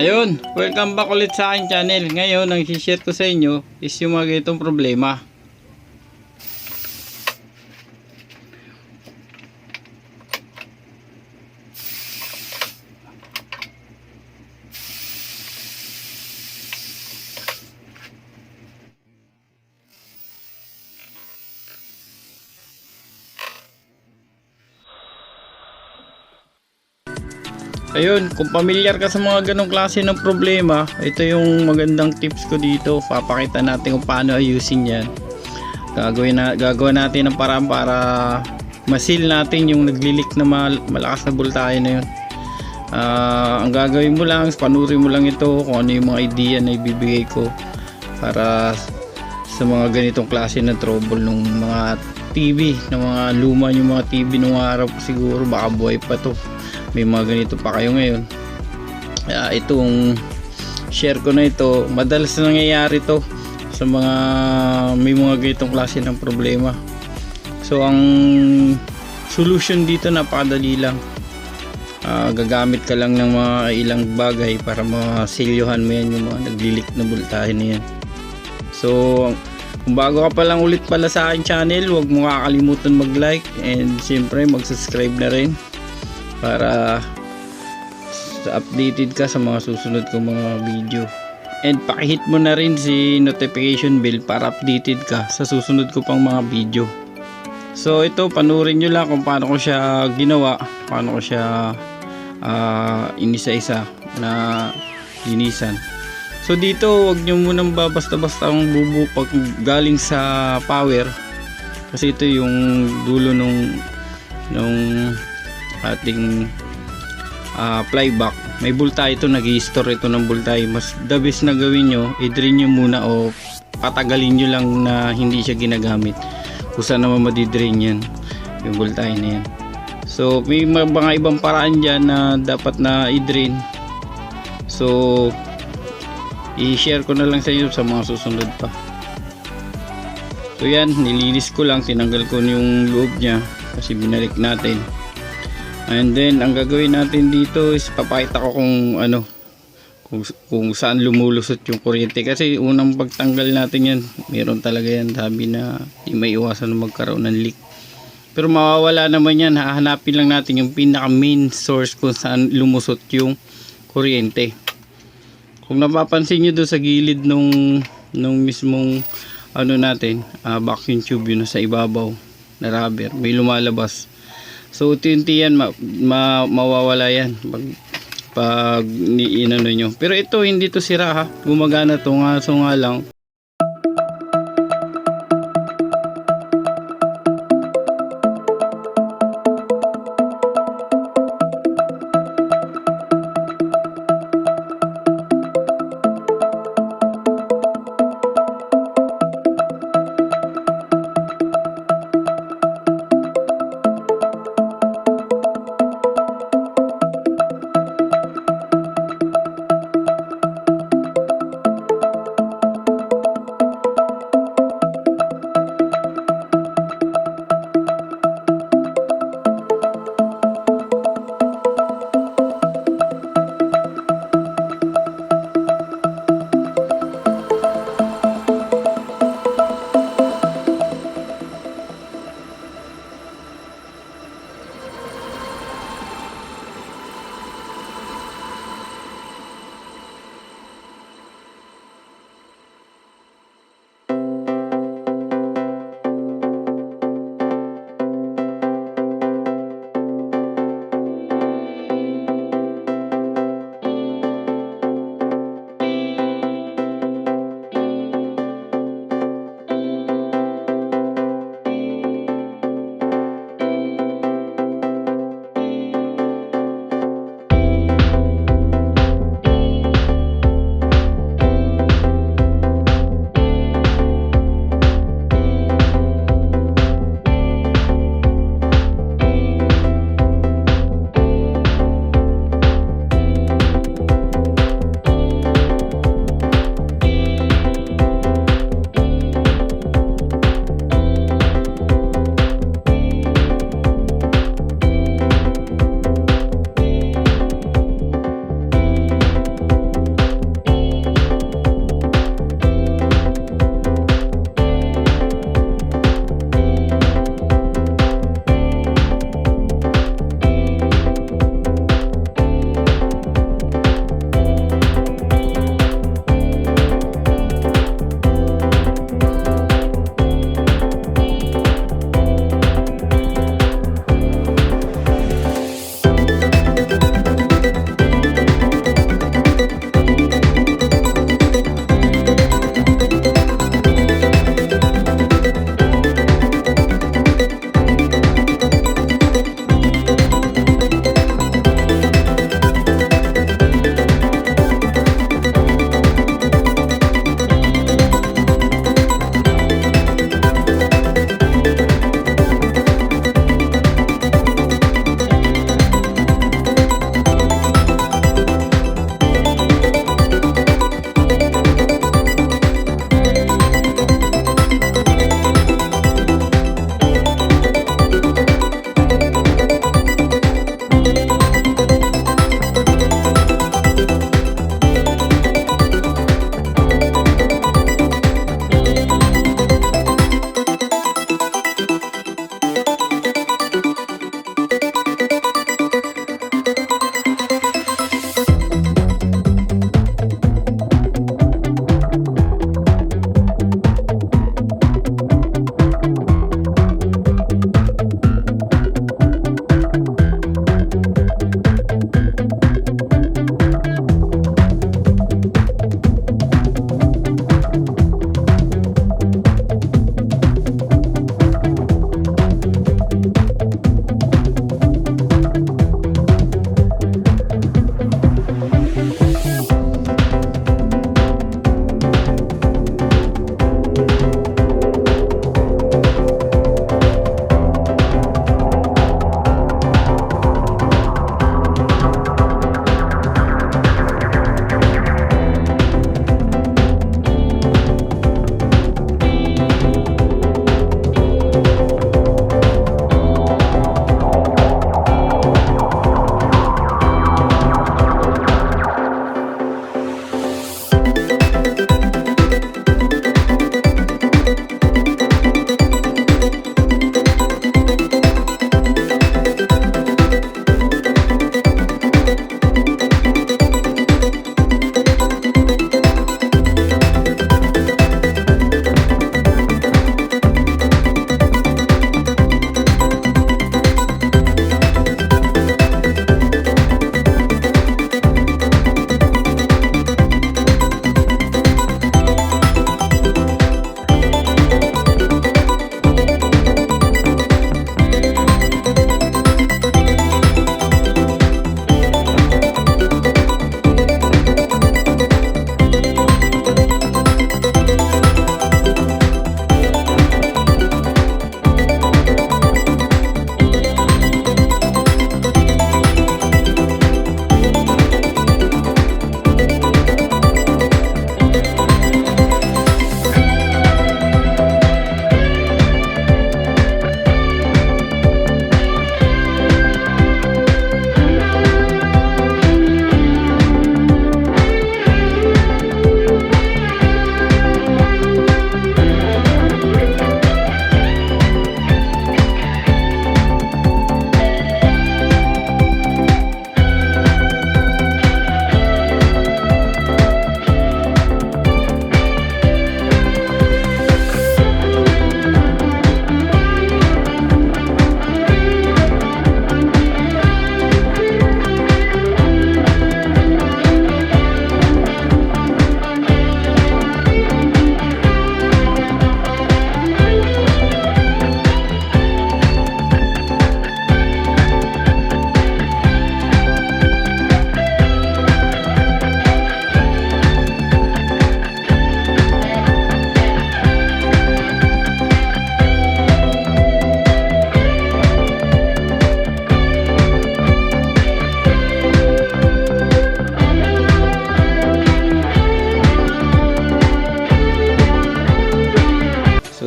Ayun, welcome back ulit sa aking channel. Ngayon, ang i-share ko sa inyo is yung mga ganitong problema. Ayun, kung pamilyar ka sa mga ganong klase ng problema, ito yung magandang tips ko dito. Papakita natin kung paano ayusin yan. Gagawin natin ng paraan para masil natin yung naglilik na malakas na voltahe na yun. Ang gagawin mo lang, panurin mo lang ito kung ano yung mga idea na ibibigay ko para sa mga ganitong klase ng trouble ng mga TV, ng mga luma yung mga TV nung araw siguro, baka buhay pa to. May mga ganito pa kayo ngayon. Itong share ko na ito, madalas na nangyayari to sa mga may mga ganitong klase ng problema. So ang solution dito napakadali lang. Gagamit ka lang ng mga ilang bagay para masilyuhan mo yan yung mga naglilik na voltahe na yan. So kung bago ka pa lang ulit pala sa aking channel, huwag mo kakalimutan mag-like and siyempre mag-subscribe na rin para updated ka sa mga susunod kong mga video, and pakihit mo na rin si notification bell para updated ka sa susunod ko pang mga video. So ito, panurin nyo lang kung paano ko siya ginawa, paano ko siya inisa-isa na linisan. So dito, wag nyo munang basta-basta ang pag galing sa power, kasi ito yung dulo nung ating flyback. May voltahe ito, nag-i-store ito ng voltahe. Mas the best na gawin nyo, i-drain nyo muna o patagalin nyo lang na hindi siya ginagamit kung saan naman madidrain yan yung voltahe na yan. So may mga ibang paraan dyan na dapat na i-drain, so i-share ko na lang sa inyo sa mga susunod pa. So yan, nilinis ko lang, tinanggal ko yung loob nya kasi binalik natin. And then ang gagawin natin dito is papakita ko kung ano, kung saan lumulusot yung kuryente, kasi unang pagtanggal natin yan, meron talaga yan, sabi na di may iwasan na magkaroon ng leak. Pero mawawala naman yan, hahanapin lang natin yung pinaka main source kung saan lumusot yung kuryente. Kung napapansin nyo doon sa gilid nung mismong ano natin, vacuum tube yun sa ibabaw na rubber, may lumalabas. So unti-unti yan mawawala yan pag inano nyo. Pero ito hindi to sira ha, gumagana to, so nga lang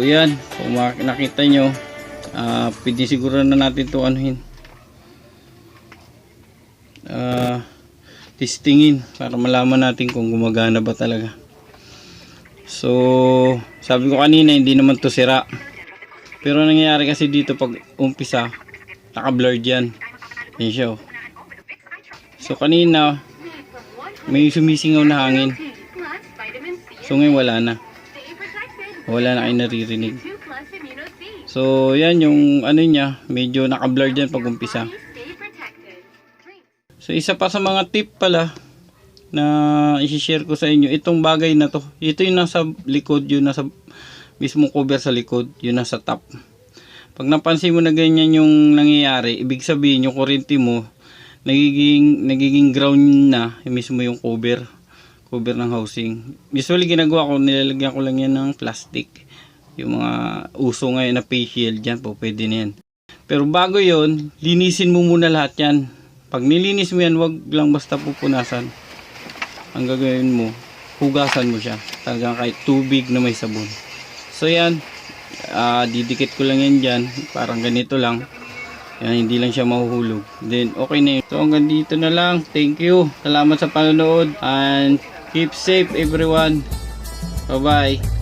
yan, kung nakita nyo, pwede siguro na natin ito anuhin, testingin para malaman natin kung gumagana ba talaga. So sabi ko kanina hindi naman to sira, pero nangyayari kasi dito pag umpisa naka-blurred yan. Yan siya, oh. So kanina may sumisingaw na hangin, so ngayon wala na kayo naririnig. So yan yung ano niya, medyo naka-blurred yan pag umpisa. So isa pa sa mga tip pala na i-share ko sa inyo, itong bagay na to, ito yung nasa likod, yung nasa mismo cover sa likod, yung nasa top. Pag napansin mo na ganyan yung nangyayari, ibig sabihin yung kuryente mo nagiging ground na mismo yung cover ng housing. Usually ginagawa ko, nilalagyan ko lang yan ng plastic. Yung mga uso ngayon na face shield dyan po, pwede na yan. Pero bago yon, linisin mo muna lahat yan. Pag nilinis mo yan, wag lang basta pupunasan. Ang gagawin mo, hugasan mo siya. Talagang kahit tubig na may sabon. So yan, didikit ko lang yan dyan. Parang ganito lang. Yan, hindi lang siya mahuhulog. Then, okay na yun. So hanggang dito na lang. Thank you. Salamat sa panonood. And keep safe everyone. Bye-bye.